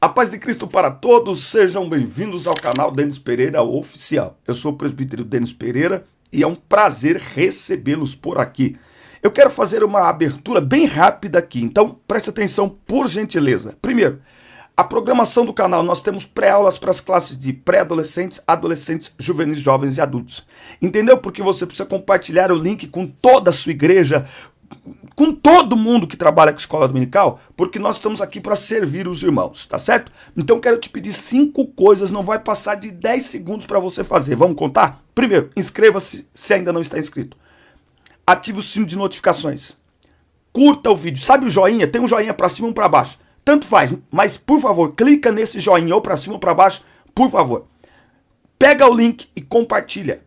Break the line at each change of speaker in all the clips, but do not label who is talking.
A paz de Cristo para todos, sejam bem-vindos ao canal Denis Pereira Oficial. Eu sou o presbítero Denis Pereira e é um prazer recebê-los por aqui. Eu quero fazer uma abertura bem rápida aqui, então preste atenção por gentileza. Primeiro, a programação do canal, nós temos pré-aulas para as classes de pré-adolescentes, adolescentes, juvenis, jovens e adultos. Entendeu? Porque você precisa compartilhar o link com toda a sua igreja, com todo mundo que trabalha com escola dominical, porque nós estamos aqui para servir os irmãos, tá certo? Então quero te pedir 5 coisas, não vai passar de 10 segundos para você fazer. Vamos contar? Primeiro, inscreva-se se ainda não está inscrito. Ative o sino de notificações. Curta o vídeo. Sabe o joinha? Tem um joinha para cima e um para baixo. Tanto faz, mas por favor, clica nesse joinha ou para cima ou para baixo, por favor. Pega o link e compartilha.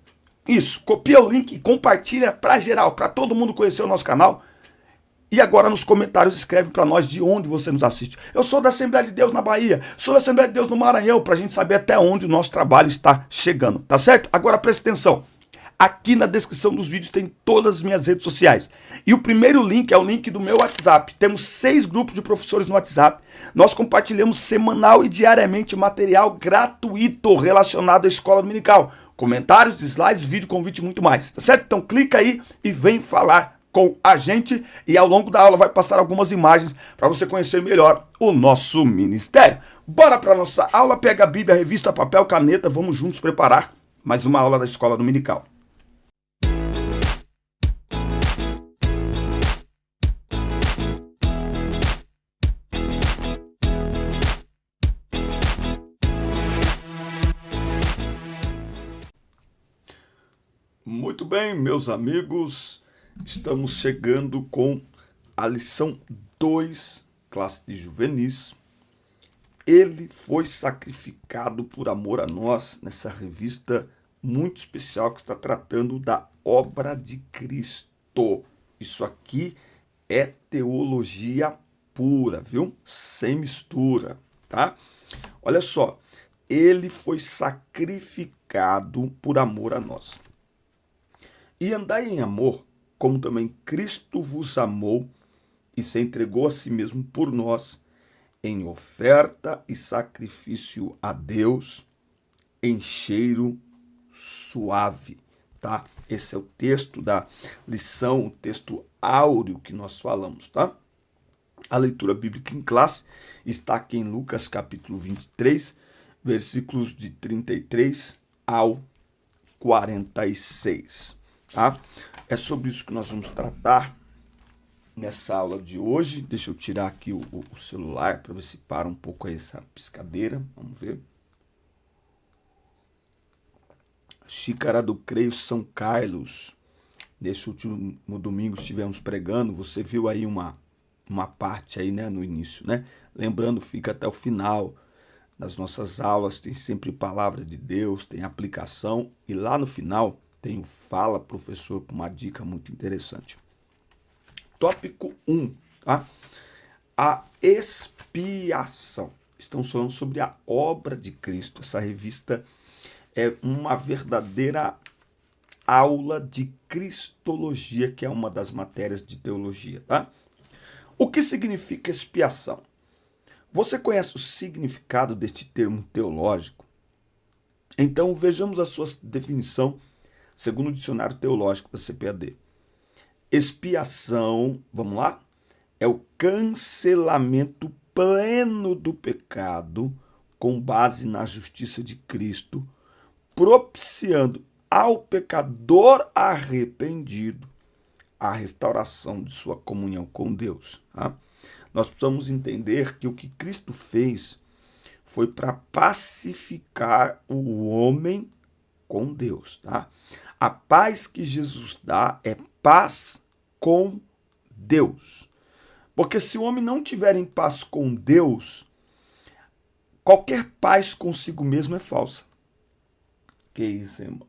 Isso, copia o link e compartilha para geral, para todo mundo conhecer o nosso canal. E agora nos comentários escreve para nós de onde você nos assiste. Eu sou da Assembleia de Deus na Bahia, sou da Assembleia de Deus no Maranhão, para a gente saber até onde o nosso trabalho está chegando, tá certo? Agora presta atenção. Aqui na descrição dos vídeos tem todas as minhas redes sociais. E o primeiro link é o link do meu WhatsApp. Temos 6 grupos de professores no WhatsApp. Nós compartilhamos semanal e diariamente material gratuito relacionado à escola dominical. Comentários, slides, vídeo, convite e muito mais. Tá certo? Então clica aí e vem falar com a gente. E ao longo da aula vai passar algumas imagens para você conhecer melhor o nosso ministério. Bora para nossa aula. Pega a Bíblia, a revista, papel, caneta. Vamos juntos preparar mais uma aula da escola dominical. Muito bem, meus amigos, estamos chegando com a lição 2, classe de juvenis. Ele foi sacrificado por amor a nós, nessa revista muito especial que está tratando da obra de Cristo. Isso aqui é teologia pura, viu? Sem mistura, tá? Olha só, ele foi sacrificado por amor a nós. E andai em amor, como também Cristo vos amou e se entregou a si mesmo por nós, em oferta e sacrifício a Deus, em cheiro suave, tá? Esse é o texto da lição, o texto áureo que nós falamos, tá? A leitura bíblica em classe está aqui em Lucas capítulo 23, versículos de 33 ao 46. Tá? É sobre isso que nós vamos tratar nessa aula de hoje. Deixa eu tirar aqui o celular para ver se para um pouco aí essa piscadeira. Vamos ver. Xícara do Creio São Carlos. Nesse último domingo estivemos pregando. Você viu aí uma parte aí, né, no início, né? Lembrando, fica até o final. Nas nossas aulas tem sempre palavra de Deus, tem aplicação. E lá no final tem o Fala Professor com uma dica muito interessante. Tópico 1, tá? A expiação. Estamos falando sobre a obra de Cristo. Essa revista é uma verdadeira aula de cristologia, que é uma das matérias de teologia, tá? O que significa expiação? Você conhece o significado deste termo teológico? Então vejamos a sua definição segundo o dicionário teológico da CPAD. Expiação, vamos lá? É o cancelamento pleno do pecado com base na justiça de Cristo, propiciando ao pecador arrependido a restauração de sua comunhão com Deus. Tá? Nós precisamos entender que o que Cristo fez foi para pacificar o homem com Deus, tá? A paz que Jesus dá é paz com Deus. Porque se o homem não tiver em paz com Deus, qualquer paz consigo mesmo é falsa. Que isso, irmão?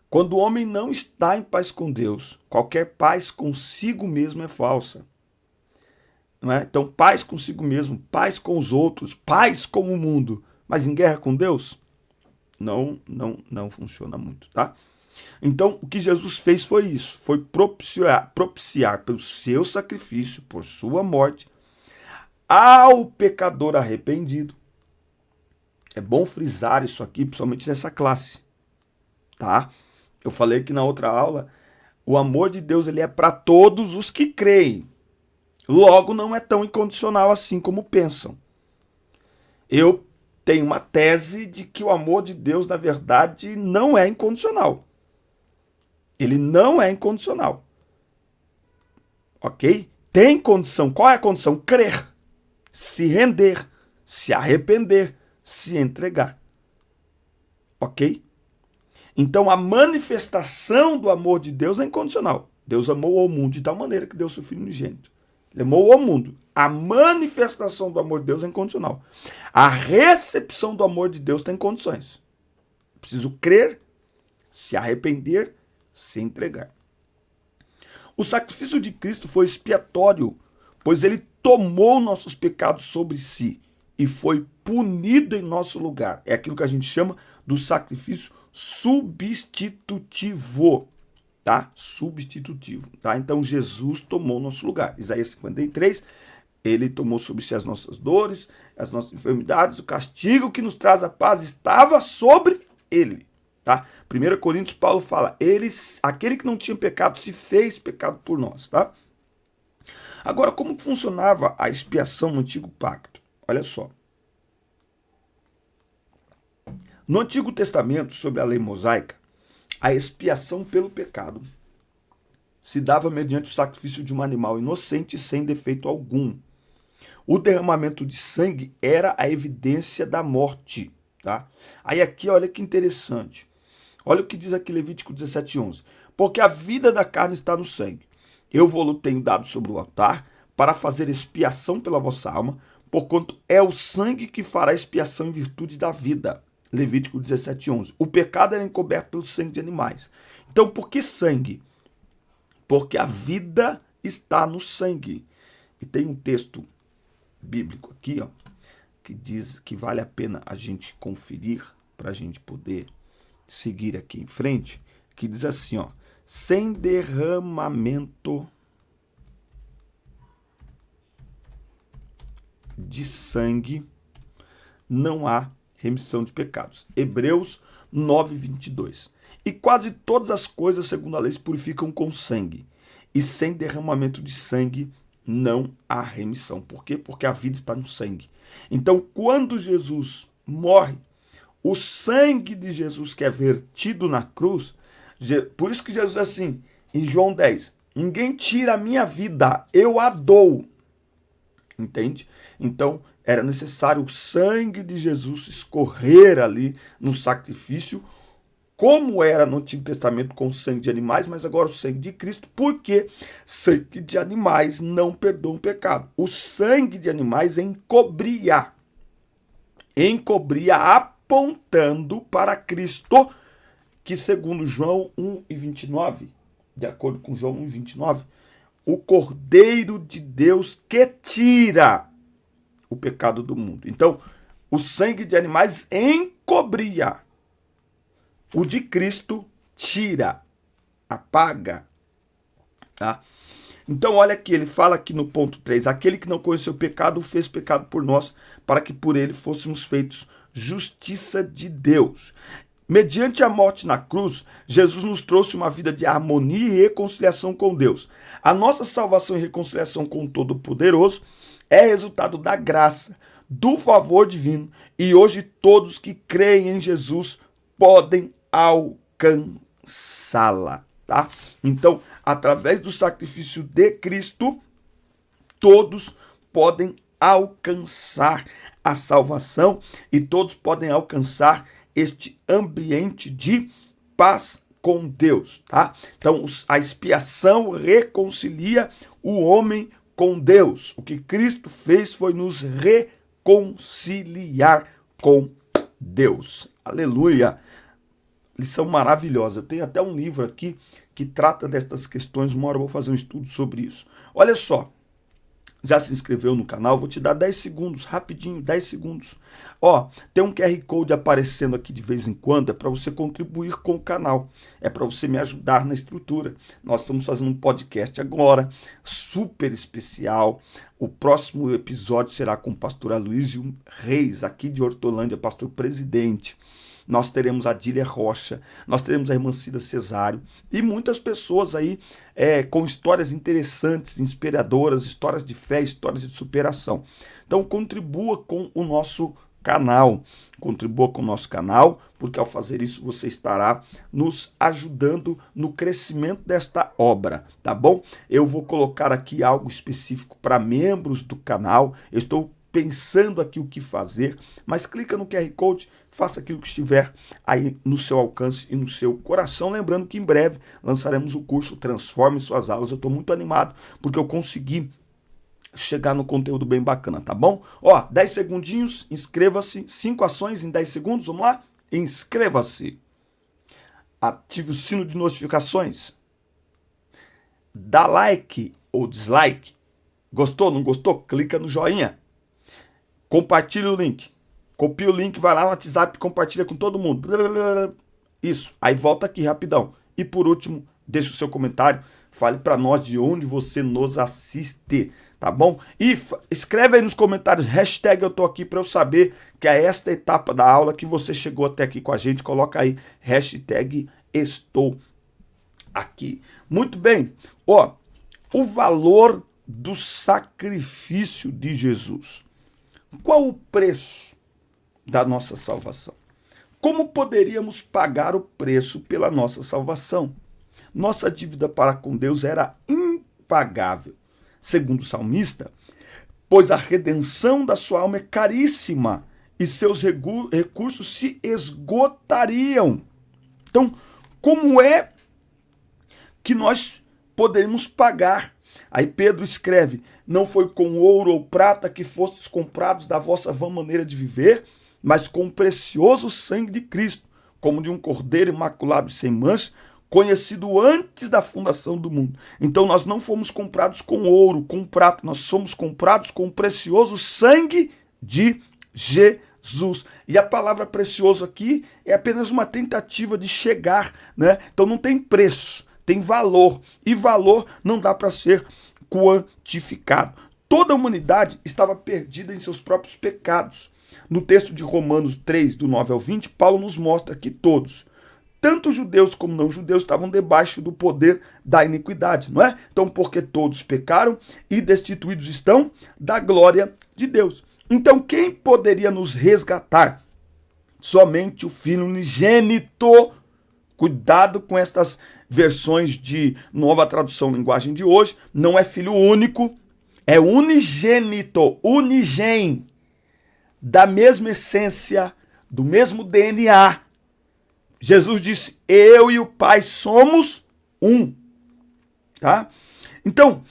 Quando o homem não está em paz com Deus, qualquer paz consigo mesmo é falsa. Não é? Então, paz consigo mesmo, paz com os outros, paz com o mundo, mas em guerra com Deus? Não funciona muito, tá? Então, o que Jesus fez foi isso, foi propiciar pelo seu sacrifício, por sua morte, ao pecador arrependido. É bom frisar isso aqui, principalmente nessa classe, tá? Eu falei que na outra aula, o amor de Deus ele é para todos os que creem. Logo, não é tão incondicional assim como pensam. Eu tenho uma tese de que o amor de Deus, na verdade, não é incondicional. Ele não é incondicional. Ok? Tem condição. Qual é a condição? Crer, se render, se arrepender, se entregar. Ok? Então a manifestação do amor de Deus é incondicional. Deus amou o mundo de tal maneira que deu seu Filho unigênito. Ele amou o mundo. A manifestação do amor de Deus é incondicional. A recepção do amor de Deus tem condições. Preciso crer, se arrepender, se entregar. O sacrifício de Cristo foi expiatório, pois ele tomou nossos pecados sobre si e foi punido em nosso lugar. É aquilo que a gente chama do sacrifício substitutivo, tá? Substitutivo, tá? Então Jesus tomou nosso lugar. Isaías 53, ele tomou sobre si as nossas dores, as nossas enfermidades, o castigo que nos traz a paz estava sobre ele, tá? 1 Coríntios, Paulo fala, aquele que não tinha pecado se fez pecado por nós, tá? Agora, como funcionava a expiação no Antigo Pacto? Olha só. No Antigo Testamento, sobre a lei mosaica, a expiação pelo pecado se dava mediante o sacrifício de um animal inocente sem defeito algum. O derramamento de sangue era a evidência da morte, tá? Aí aqui, olha que interessante. Olha o que diz aqui Levítico 17:11. Porque a vida da carne está no sangue. Eu vou-lo tenho dado sobre o altar para fazer expiação pela vossa alma, porquanto é o sangue que fará expiação em virtude da vida. Levítico 17:11. O pecado era encoberto pelo sangue de animais. Então, por que sangue? Porque a vida está no sangue. E tem um texto bíblico aqui, ó, que diz que vale a pena a gente conferir para a gente poder seguir aqui em frente, que diz assim, ó, sem derramamento de sangue não há remissão de pecados. Hebreus 9:22. E quase todas as coisas, segundo a lei, se purificam com sangue. E sem derramamento de sangue não há remissão. Por quê? Porque a vida está no sangue. Então, quando Jesus morre, o sangue de Jesus que é vertido na cruz, por isso que Jesus é assim, em João 10, ninguém tira a minha vida, eu a dou. Entende? Então, era necessário o sangue de Jesus escorrer ali no sacrifício, como era no Antigo Testamento com o sangue de animais, mas agora o sangue de Cristo, porque sangue de animais não perdoa o pecado. O sangue de animais encobria apontando para Cristo, que segundo João 1:29, de acordo com João 1:29, o Cordeiro de Deus que tira o pecado do mundo. Então, o sangue de animais encobria. O de Cristo tira, apaga. Tá? Então, olha aqui, ele fala aqui no ponto 3, aquele que não conheceu o pecado, fez pecado por nós, para que por ele fôssemos feitos justiça de Deus. Mediante a morte na cruz, Jesus nos trouxe uma vida de harmonia e reconciliação com Deus. A nossa salvação e reconciliação com o Todo-Poderoso é resultado da graça, do favor divino, e hoje todos que creem em Jesus podem alcançá-la, tá? Então, através do sacrifício de Cristo, todos podem alcançar a salvação e todos podem alcançar este ambiente de paz com Deus, tá? Então, a expiação reconcilia o homem com Deus. O que Cristo fez foi nos reconciliar com Deus. Aleluia! Lição maravilhosa. Eu tenho até um livro aqui que trata destas questões. Uma hora eu vou fazer um estudo sobre isso. Olha só. Já se inscreveu no canal? Vou te dar 10 segundos, rapidinho, 10 segundos. Ó, tem um QR Code aparecendo aqui de vez em quando, é para você contribuir com o canal, é para você me ajudar na estrutura. Nós estamos fazendo um podcast agora, super especial. O próximo episódio será com o pastor Aloysio Reis, aqui de Hortolândia, pastor presidente. Nós teremos a Dília Rocha, nós teremos a irmã Cida Cesário e muitas pessoas aí com histórias interessantes, inspiradoras, histórias de fé, histórias de superação. Então contribua com o nosso canal, porque ao fazer isso você estará nos ajudando no crescimento desta obra, tá bom? Eu vou colocar aqui algo específico para membros do canal, eu estou pensando aqui o que fazer, mas clica no QR Code, faça aquilo que estiver aí no seu alcance e no seu coração, lembrando que em breve lançaremos o curso Transforme Suas Aulas. Eu estou muito animado porque eu consegui chegar no conteúdo bem bacana, tá bom? Ó, 10 segundinhos, inscreva-se, 5 ações em 10 segundos, vamos lá? Inscreva-se, ative o sino de notificações, dá like ou dislike, gostou, não gostou? Clica no joinha, compartilha o link, copia o link, vai lá no WhatsApp e compartilha com todo mundo. Isso, aí volta aqui rapidão. E por último, deixa o seu comentário, fale para nós de onde você nos assiste, tá bom? E escreve aí nos comentários, hashtag eu tô aqui para eu saber que é esta etapa da aula que você chegou até aqui com a gente. Coloca aí, hashtag estou aqui. Muito bem, ó, o valor do sacrifício de Jesus. Qual o preço da nossa salvação? Como poderíamos pagar o preço pela nossa salvação? Nossa dívida para com Deus era impagável. Segundo o salmista, pois a redenção da sua alma é caríssima e seus recursos se esgotariam. Então, como é que nós poderíamos pagar? Aí Pedro escreve, não foi com ouro ou prata que fostes comprados da vossa vã maneira de viver, mas com o precioso sangue de Cristo, como de um cordeiro imaculado e sem mancha, conhecido antes da fundação do mundo. Então nós não fomos comprados com ouro, com prata, nós somos comprados com o precioso sangue de Jesus. E a palavra precioso aqui é apenas uma tentativa de chegar, né? Então não tem preço, tem valor, e valor não dá para ser quantificado. Toda a humanidade estava perdida em seus próprios pecados. No texto de Romanos 3, do 9 ao 20, Paulo nos mostra que todos, tanto judeus como não judeus, estavam debaixo do poder da iniquidade, não é? Então, porque todos pecaram e destituídos estão da glória de Deus. Então, quem poderia nos resgatar? Somente o Filho unigênito. Cuidado com estas versões de Nova Tradução Linguagem de hoje. Não é filho único, é unigênito, unigem, da mesma essência, do mesmo DNA. Jesus disse, eu e o Pai somos um. Tá? Então,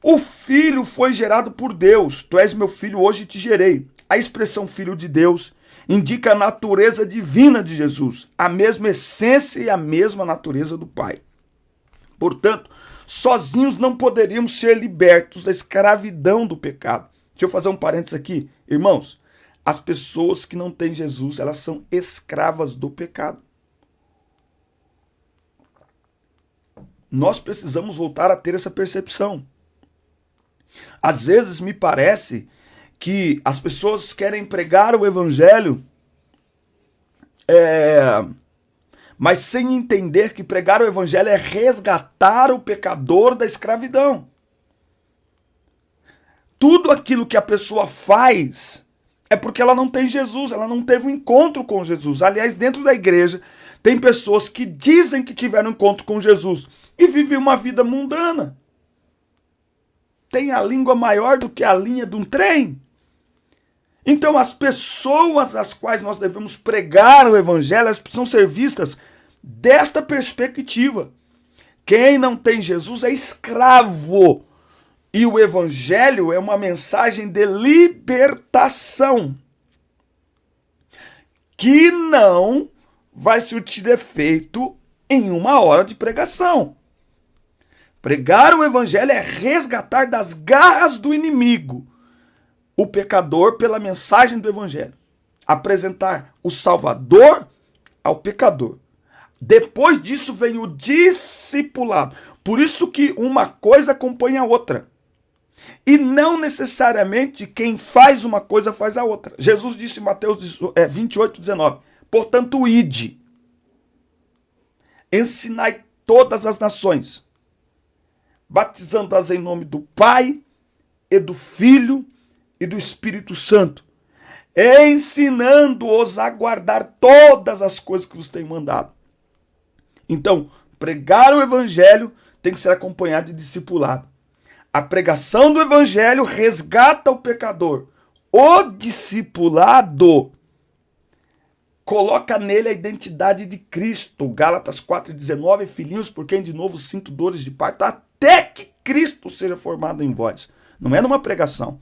o Filho foi gerado por Deus. Tu és meu filho, hoje te gerei. A expressão filho de Deus indica a natureza divina de Jesus, a mesma essência e a mesma natureza do Pai. Portanto, sozinhos não poderíamos ser libertos da escravidão do pecado. Deixa eu fazer um parênteses aqui. Irmãos, as pessoas que não têm Jesus, elas são escravas do pecado. Nós precisamos voltar a ter essa percepção. Às vezes me parece que as pessoas querem pregar o evangelho, mas sem entender que pregar o evangelho é resgatar o pecador da escravidão. Tudo aquilo que a pessoa faz é porque ela não tem Jesus, ela não teve um encontro com Jesus. Aliás, dentro da igreja, tem pessoas que dizem que tiveram um encontro com Jesus e vivem uma vida mundana. Tem a língua maior do que a linha de um trem. Então, as pessoas às quais nós devemos pregar o evangelho, elas precisam ser vistas desta perspectiva. Quem não tem Jesus é escravo. E o evangelho é uma mensagem de libertação que não vai surtir efeito em uma hora de pregação. Pregar o evangelho é resgatar das garras do inimigo o pecador pela mensagem do evangelho. Apresentar o Salvador ao pecador. Depois disso vem o discipulado. Por isso que uma coisa acompanha a outra. E não necessariamente quem faz uma coisa faz a outra. Jesus disse em Mateus 28, 19. Portanto, ide, ensinai todas as nações, batizando-as em nome do Pai e do Filho e do Espírito Santo, ensinando-os a guardar todas as coisas que vos tenho mandado. Então, pregar o evangelho tem que ser acompanhado de discipulado. A pregação do evangelho resgata o pecador. O discipulado coloca nele a identidade de Cristo. Gálatas 4,19, filhinhos, por quem de novo sinto dores de parto, até que Cristo seja formado em vós. Não é numa pregação.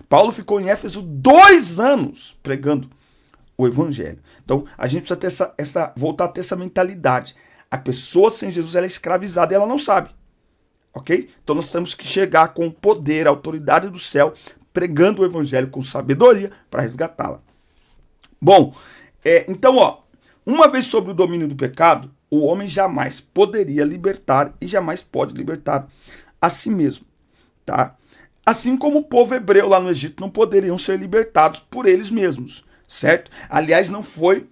Paulo ficou em Éfeso 2 anos pregando o evangelho. Então, a gente precisa ter voltar a ter essa mentalidade. A pessoa sem Jesus ela é escravizada e ela não sabe. Ok? Então nós temos que chegar com o poder, a autoridade do céu, pregando o evangelho com sabedoria para resgatá-la. Bom, então, uma vez sobre o domínio do pecado, o homem jamais poderia libertar e jamais pode libertar a si mesmo. Tá? Assim como o povo hebreu lá no Egito não poderiam ser libertados por eles mesmos. Certo? Aliás, não foi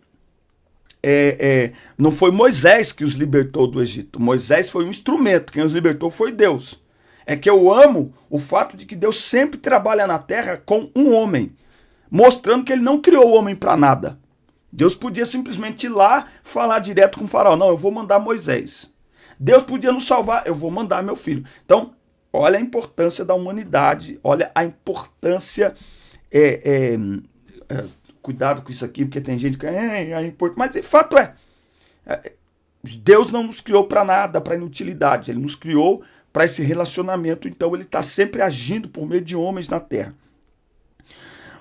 Moisés que os libertou do Egito. Moisés foi um instrumento, quem os libertou foi Deus. É que eu amo o fato de que Deus sempre trabalha na terra com um homem, mostrando que ele não criou o homem para nada. Deus podia simplesmente ir lá falar direto com o faraó, não, eu vou mandar Moisés. Deus podia nos salvar, eu vou mandar meu filho. Então, olha a importância da humanidade, olha a importância... Cuidado com isso aqui, porque tem gente que é importante. Mas o fato Deus não nos criou para nada, para inutilidade. Ele nos criou para esse relacionamento. Então ele está sempre agindo por meio de homens na terra.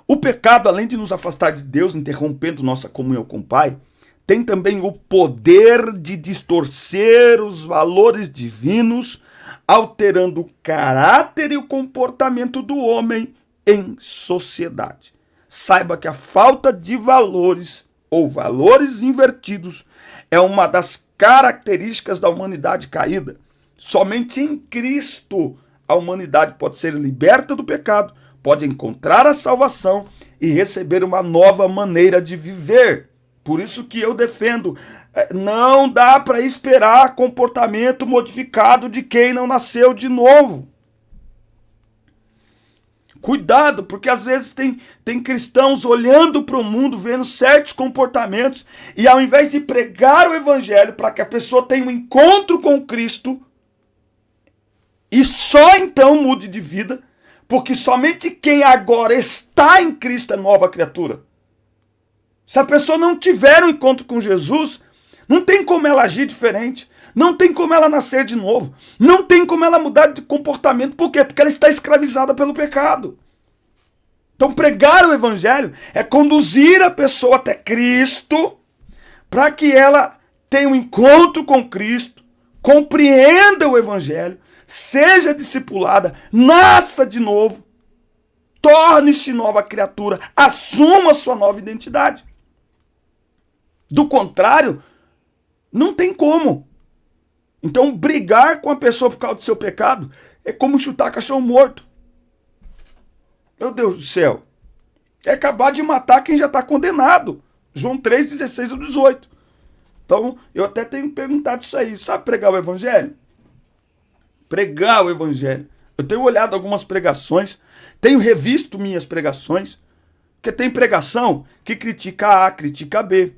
O pecado, além de nos afastar de Deus, interrompendo nossa comunhão com o Pai, tem também o poder de distorcer os valores divinos, alterando o caráter e o comportamento do homem em sociedade. Saiba que a falta de valores ou valores invertidos é uma das características da humanidade caída. Somente em Cristo a humanidade pode ser liberta do pecado, pode encontrar a salvação e receber uma nova maneira de viver. Por isso que eu defendo, não dá para esperar comportamento modificado de quem não nasceu de novo. Cuidado, porque às vezes tem cristãos olhando para o mundo, vendo certos comportamentos, e ao invés de pregar o evangelho para que a pessoa tenha um encontro com Cristo, e só então mude de vida, porque somente quem agora está em Cristo é nova criatura. Se a pessoa não tiver um encontro com Jesus, não tem como ela agir diferente, não tem como ela nascer de novo, não tem como ela mudar de comportamento. Por quê? Porque ela está escravizada pelo pecado. Então pregar o evangelho é conduzir a pessoa até Cristo, para que ela tenha um encontro com Cristo, compreenda o evangelho, seja discipulada, nasça de novo, torne-se nova criatura, assuma sua nova identidade. Do contrário, não tem como. Então, brigar com a pessoa por causa do seu pecado é como chutar cachorro morto. Meu Deus do céu. É acabar de matar quem já está condenado. João 3, 16 a 18. Então, eu até tenho perguntado isso aí. Sabe pregar o evangelho? Pregar o evangelho. Eu tenho olhado algumas pregações, tenho revisto minhas pregações, porque tem pregação que critica A, critica B.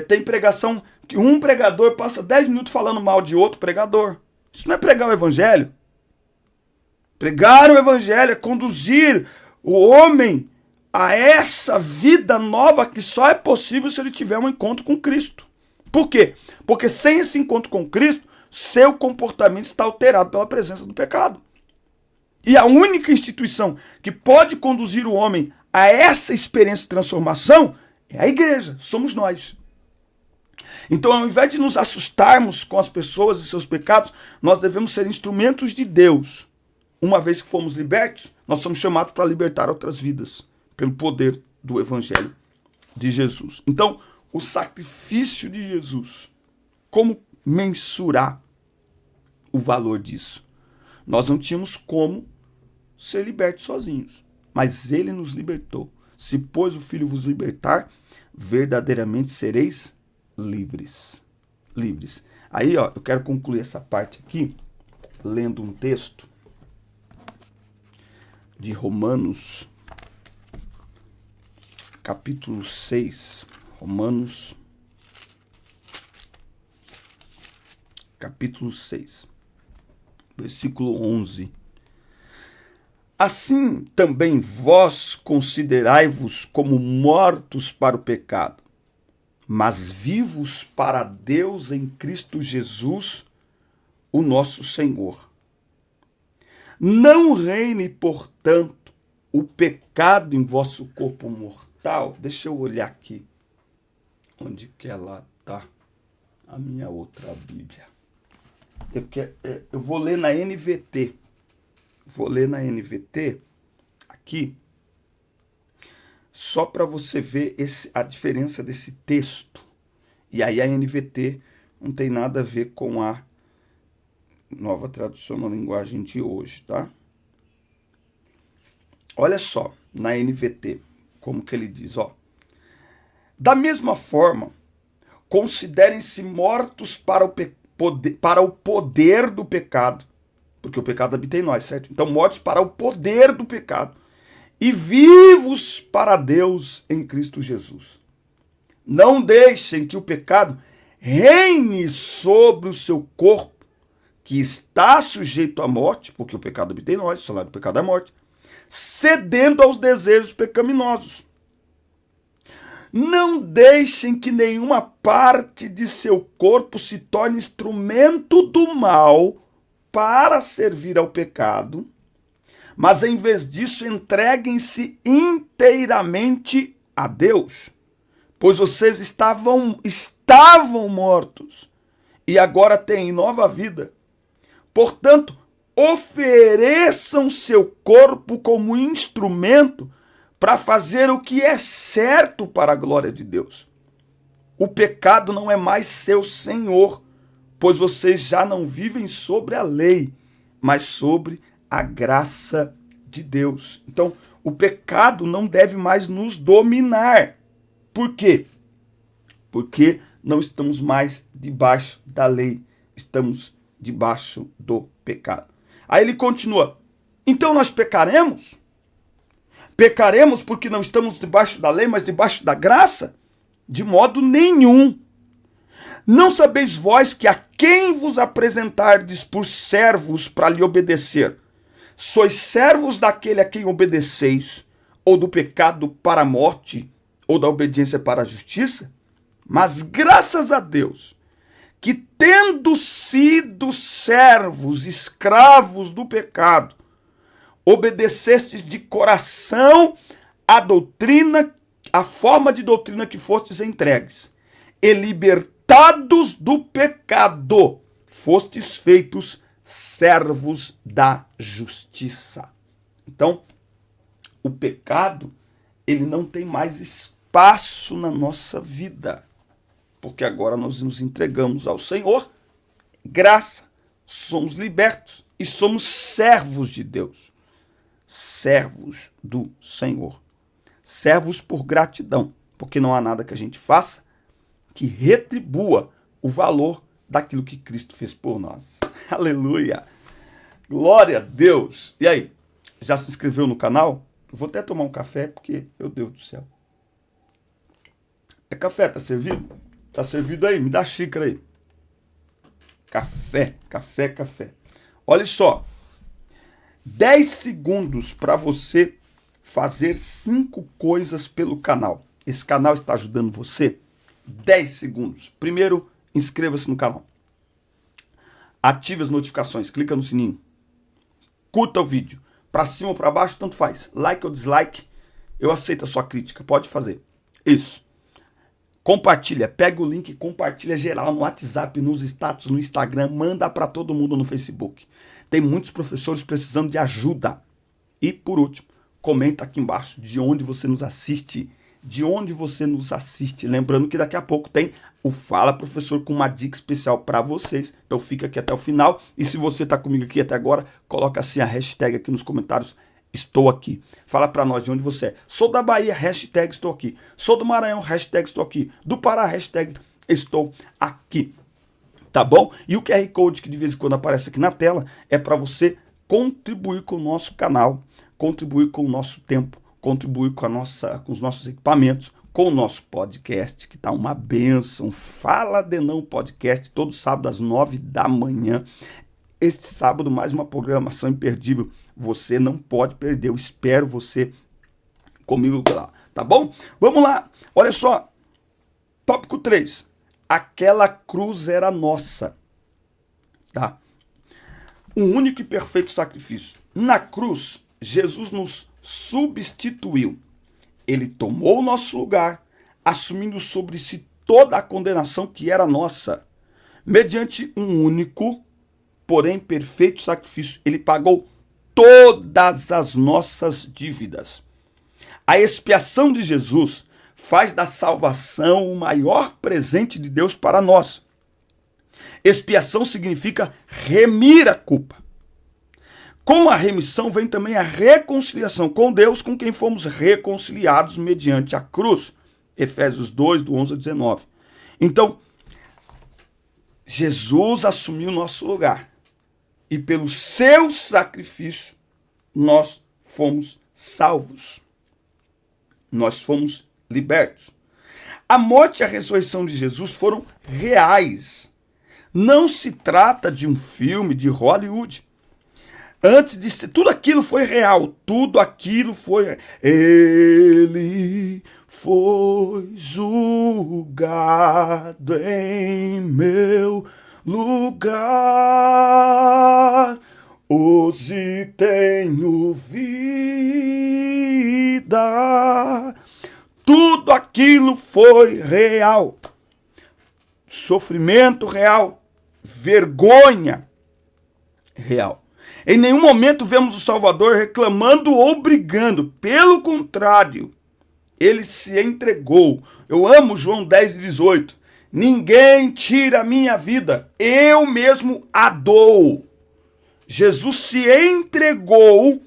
Tem pregação que um pregador passa 10 minutos falando mal de outro pregador. Isso não é pregar o evangelho. Pregar o evangelho é conduzir o homem a essa vida nova que só é possível se ele tiver um encontro com Cristo. Por quê? Porque sem esse encontro com Cristo, seu comportamento está alterado pela presença do pecado. E a única instituição que pode conduzir o homem a essa experiência de transformação é a igreja, somos nós. Então, ao invés de nos assustarmos com as pessoas e seus pecados, nós devemos ser instrumentos de Deus. Uma vez que fomos libertos, nós somos chamados para libertar outras vidas, pelo poder do Evangelho de Jesus. Então, o sacrifício de Jesus, como mensurar o valor disso? Nós não tínhamos como ser libertos sozinhos, mas ele nos libertou. Se, pois, o Filho vos libertar, verdadeiramente sereis livres. Livres. Aí, ó, eu quero concluir essa parte aqui, lendo um texto de Romanos, capítulo 6. Romanos, capítulo 6, versículo 11. Assim também vós considerai-vos como mortos para o pecado, mas vivos para Deus em Cristo Jesus, o nosso Senhor. Não reine, portanto, o pecado em vosso corpo mortal. Deixa eu olhar aqui. Onde que ela está? A minha outra Bíblia. Eu vou ler na NVT. Vou ler na NVT aqui, só para você ver a diferença desse texto. E aí a NVT não tem nada a ver com a Nova Tradução na Linguagem de hoje, tá? Olha só, na NVT, como que ele diz, ó. Da mesma forma, considerem-se mortos para o poder do pecado, porque o pecado habita em nós, certo? Então, mortos para o poder do pecado e vivos para Deus em Cristo Jesus. Não deixem que o pecado reine sobre o seu corpo, que está sujeito à morte, porque o pecado habita em nós, o salário do pecado é a morte, cedendo aos desejos pecaminosos. Não deixem que nenhuma parte de seu corpo se torne instrumento do mal para servir ao pecado, mas em vez disso entreguem-se inteiramente a Deus, pois vocês estavam mortos e agora têm nova vida. Portanto, ofereçam seu corpo como instrumento para fazer o que é certo para a glória de Deus. O pecado não é mais seu senhor, pois vocês já não vivem sobre a lei, mas sobre a graça de Deus. Então, o pecado não deve mais nos dominar. Por quê? Porque não estamos mais debaixo da lei, estamos debaixo do pecado. Aí ele continua, então nós pecaremos? Pecaremos porque não estamos debaixo da lei, mas debaixo da graça? De modo nenhum. Não sabeis vós que a quem vos apresentardes por servos para lhe obedecer, sois servos daquele a quem obedeceis, ou do pecado para a morte, ou da obediência para a justiça? Mas graças a Deus, que tendo sido servos, escravos do pecado, obedecestes de coração a doutrina, a forma de doutrina que fostes entregues, e libertados do pecado, fostes feitos servos da justiça. Então, o pecado, ele não tem mais espaço na nossa vida, porque agora nós nos entregamos ao Senhor, graça, somos libertos e somos servos de Deus, servos do Senhor, servos por gratidão, porque não há nada que a gente faça que retribua o valor daquilo que Cristo fez por nós. Aleluia! Glória a Deus! E aí, já se inscreveu no canal? Eu vou até tomar um café, porque, meu Deus do céu. É café, tá servido? Tá servido aí, me dá a xícara aí. Café, café, café. Olha só, 10 segundos para você fazer 5 coisas pelo canal. Esse canal está ajudando você? 10 segundos. Primeiro, inscreva-se no canal. Ative as notificações, clica no sininho. Curta o vídeo. Para cima ou para baixo, tanto faz. Like ou dislike, eu aceito a sua crítica. Pode fazer. Isso. Compartilha, pega o link, compartilha geral no WhatsApp, nos status, no Instagram, manda para todo mundo no Facebook. Tem muitos professores precisando de ajuda. E por último, comenta aqui embaixo de onde você nos assiste. De onde você nos assiste. Lembrando que daqui a pouco tem o Fala Professor com uma dica especial para vocês. Então fica aqui até o final. E se você está comigo aqui até agora, coloca assim a hashtag aqui nos comentários. Estou aqui. Fala para nós de onde você é. Sou da Bahia, hashtag estou aqui. Sou do Maranhão, hashtag estou aqui. Do Pará, hashtag estou aqui. Tá bom? E o QR Code que de vez em quando aparece aqui na tela é para você contribuir com o nosso canal, contribuir com o nosso tempo, contribuir com os nossos equipamentos, com o nosso podcast, que tá uma bênção. Fala de Não Podcast, todo sábado às 9 da manhã. Este sábado, mais uma programação imperdível. Você não pode perder. Eu espero você comigo lá, tá bom? Vamos lá. Olha só. Tópico 3. Aquela cruz era nossa. Tá? Um único e perfeito sacrifício. Na cruz, Jesus nos substituiu. Ele tomou o nosso lugar, assumindo sobre si toda a condenação que era nossa. Mediante um único, porém perfeito sacrifício, ele pagou todas as nossas dívidas. A expiação de Jesus faz da salvação o maior presente de Deus para nós. Expiação significa remir a culpa. Com a remissão vem também a reconciliação com Deus, com quem fomos reconciliados mediante a cruz. Efésios 2, do 11 a 19. Então, Jesus assumiu o nosso lugar. E pelo seu sacrifício, nós fomos salvos. Nós fomos libertos. A morte e a ressurreição de Jesus foram reais. Não se trata de um filme de Hollywood. Antes de ser, tudo aquilo foi real. Tudo aquilo foi. Ele foi julgado em meu lugar. Hoje tenho vida. Tudo aquilo foi real. Sofrimento real. Vergonha real. Em nenhum momento vemos o Salvador reclamando ou brigando. Pelo contrário, ele se entregou. Eu amo João 10:18. Ninguém tira a minha vida, eu mesmo a dou. Jesus se entregou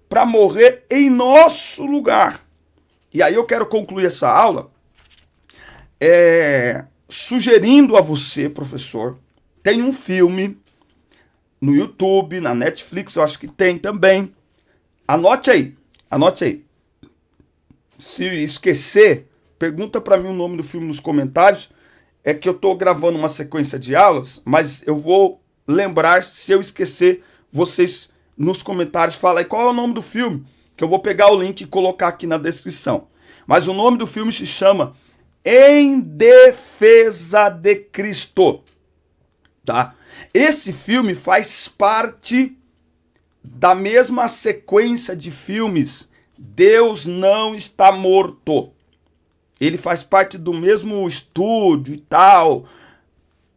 para morrer em nosso lugar. E aí eu quero concluir essa aula sugerindo a você, professor, tem um filme no YouTube, na Netflix, eu acho que tem também. Anote aí, anote aí. Se esquecer, pergunta para mim o nome do filme nos comentários. É que eu estou gravando uma sequência de aulas, mas eu vou lembrar, se eu esquecer, vocês nos comentários falam aí qual é o nome do filme, que eu vou pegar o link e colocar aqui na descrição. Mas o nome do filme se chama Em Defesa de Cristo. Tá? Esse filme faz parte da mesma sequência de filmes Deus Não Está Morto. Ele faz parte do mesmo estúdio e tal,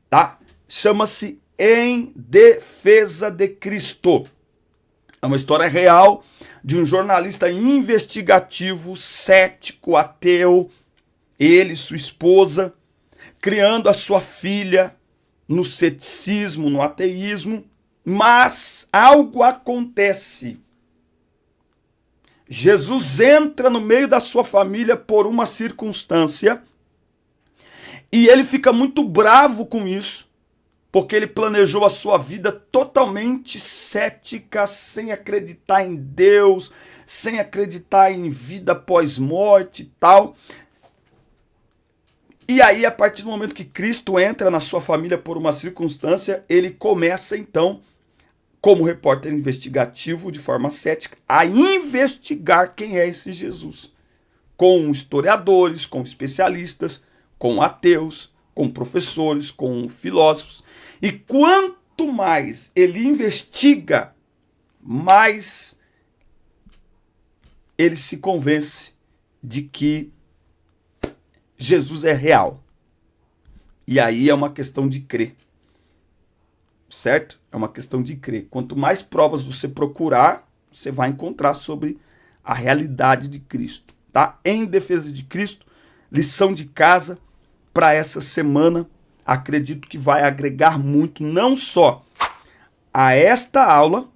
tá? Chama-se Em Defesa de Cristo. É uma história real de um jornalista investigativo, cético, ateu, ele e sua esposa, criando a sua filha no ceticismo, no ateísmo, mas algo acontece. Jesus entra no meio da sua família por uma circunstância e ele fica muito bravo com isso, porque ele planejou a sua vida totalmente cética, sem acreditar em Deus, sem acreditar em vida pós-morte e tal. E aí, a partir do momento que Cristo entra na sua família por uma circunstância, ele começa então, como repórter investigativo, de forma cética, a investigar quem é esse Jesus. Com historiadores, com especialistas, com ateus, com professores, com filósofos. E quanto mais ele investiga, mais ele se convence de que Jesus é real. E aí é uma questão de crer. Certo? É uma questão de crer. Quanto mais provas você procurar, você vai encontrar sobre a realidade de Cristo. Tá? Em defesa de Cristo, lição de casa para essa semana. Acredito que vai agregar muito, não só a esta aula,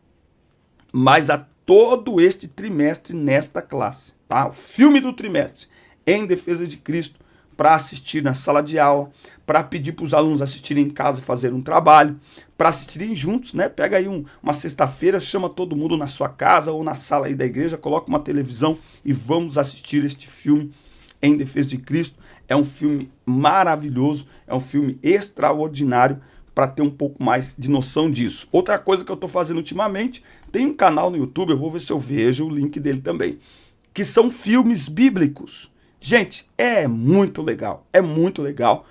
mas a todo este trimestre nesta classe. Tá? O filme do trimestre, Em Defesa de Cristo, para assistir na sala de aula, para pedir para os alunos assistirem em casa e fazer um trabalho, para assistirem juntos, né? Pega aí uma sexta-feira, chama todo mundo na sua casa ou na sala aí da igreja, coloca uma televisão e vamos assistir este filme Em Defesa de Cristo. É um filme maravilhoso, é um filme extraordinário para ter um pouco mais de noção disso. Outra coisa que eu estou fazendo ultimamente, tem um canal no YouTube, eu vou ver se eu vejo o link dele também, que são filmes bíblicos. Gente, é muito legal, é muito legal.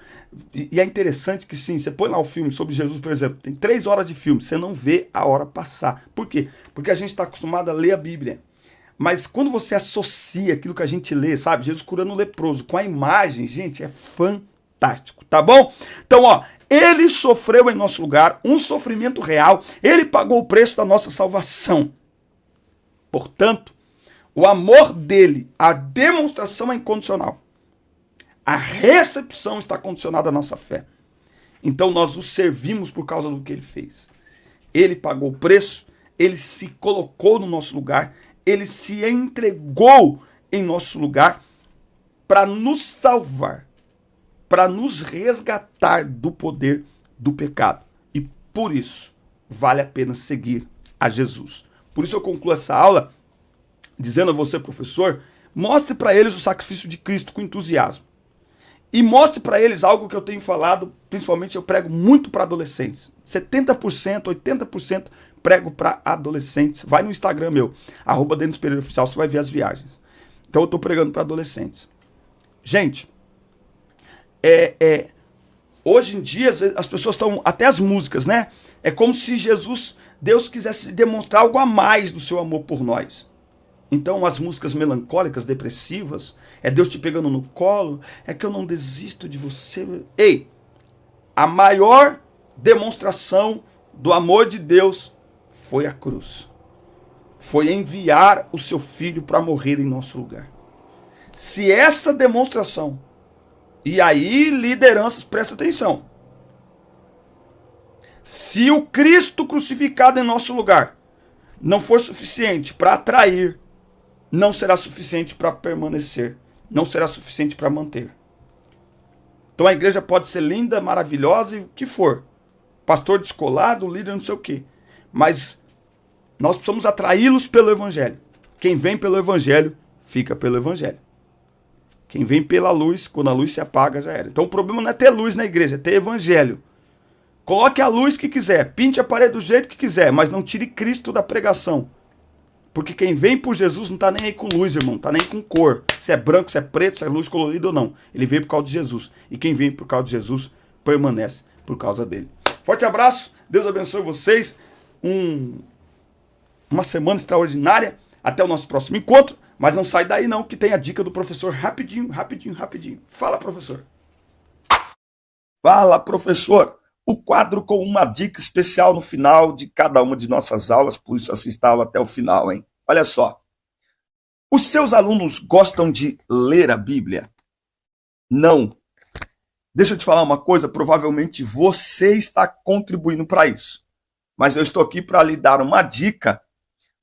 E é interessante que sim, você põe lá o filme sobre Jesus, por exemplo, tem 3 horas de filme, você não vê a hora passar. Por quê? Porque a gente está acostumado a ler a Bíblia. Mas quando você associa aquilo que a gente lê, sabe, Jesus curando o leproso, com a imagem, gente, é fantástico, tá bom? Então, ó, ele sofreu em nosso lugar um sofrimento real, ele pagou o preço da nossa salvação. Portanto, o amor dele, a demonstração é incondicional. A recepção está condicionada à nossa fé. Então nós o servimos por causa do que ele fez. Ele pagou o preço, ele se colocou no nosso lugar, ele se entregou em nosso lugar para nos salvar, para nos resgatar do poder do pecado. E por isso vale a pena seguir a Jesus. Por isso eu concluo essa aula dizendo a você, professor, mostre para eles o sacrifício de Cristo com entusiasmo. E mostre para eles algo que eu tenho falado, principalmente eu prego muito para adolescentes. 70%, 80% prego para adolescentes. Vai no Instagram meu, @DenisPereiraOficial, você vai ver as viagens. Então eu estou pregando para adolescentes. Gente, hoje em dia as pessoas estão, até as músicas, né? É como se Deus quisesse demonstrar algo a mais do seu amor por nós. Então as músicas melancólicas, depressivas, é Deus te pegando no colo, é que eu não desisto de você. Ei, a maior demonstração do amor de Deus foi a cruz. Foi enviar o seu filho para morrer em nosso lugar. Se essa demonstração, e aí lideranças, presta atenção. Se o Cristo crucificado em nosso lugar não for suficiente para atrair, não será suficiente para permanecer, não será suficiente para manter. Então a igreja pode ser linda, maravilhosa e o que for, pastor descolado, líder não sei o quê, mas nós precisamos atraí-los pelo evangelho. Quem vem pelo evangelho, fica pelo evangelho. Quem vem pela luz, quando a luz se apaga, já era. Então o problema não é ter luz na igreja, é ter evangelho. Coloque a luz que quiser, pinte a parede do jeito que quiser, mas não tire Cristo da pregação. Porque quem vem por Jesus não está nem aí com luz, irmão. Não está nem com cor. Se é branco, se é preto, se é luz colorida ou não. Ele veio por causa de Jesus. E quem vem por causa de Jesus, permanece por causa dele. Forte abraço. Deus abençoe vocês. Uma semana extraordinária. Até o nosso próximo encontro. Mas não sai daí não, que tem a dica do professor rapidinho, rapidinho, rapidinho. Fala, professor. Fala, professor. O quadro com uma dica especial no final de cada uma de nossas aulas, por isso assista até o final, hein? Olha só. Os seus alunos gostam de ler a Bíblia? Não. Deixa eu te falar uma coisa, provavelmente você está contribuindo para isso. Mas eu estou aqui para lhe dar uma dica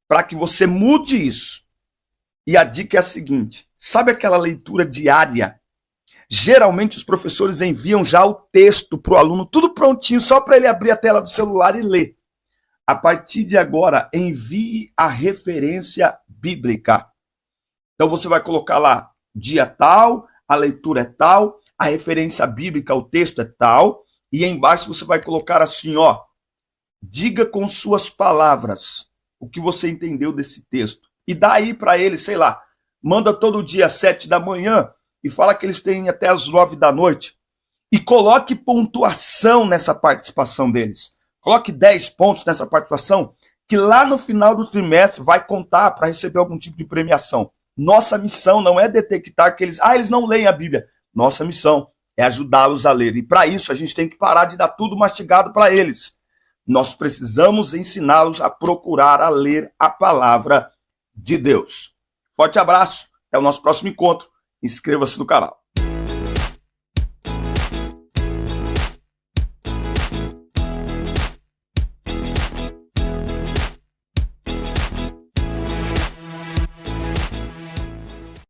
para que você mude isso. E a dica é a seguinte, sabe aquela leitura diária? Geralmente os professores enviam já o texto para o aluno, tudo prontinho, só para ele abrir a tela do celular e ler. A partir de agora, envie a referência bíblica. Então você vai colocar lá, dia tal, a leitura é tal, a referência bíblica, o texto é tal, e embaixo você vai colocar assim, ó, diga com suas palavras o que você entendeu desse texto. E dá aí para ele, sei lá, manda todo dia às 7 da manhã, e fala que eles têm até as 9 da noite. E coloque pontuação nessa participação deles. Coloque 10 pontos nessa participação, que lá no final do trimestre vai contar para receber algum tipo de premiação. Nossa missão não é detectar que eles não leem a Bíblia. Nossa missão é ajudá-los a ler. E para isso a gente tem que parar de dar tudo mastigado para eles. Nós precisamos ensiná-los a procurar a ler a palavra de Deus. Forte abraço, até o nosso próximo encontro. Inscreva-se no canal.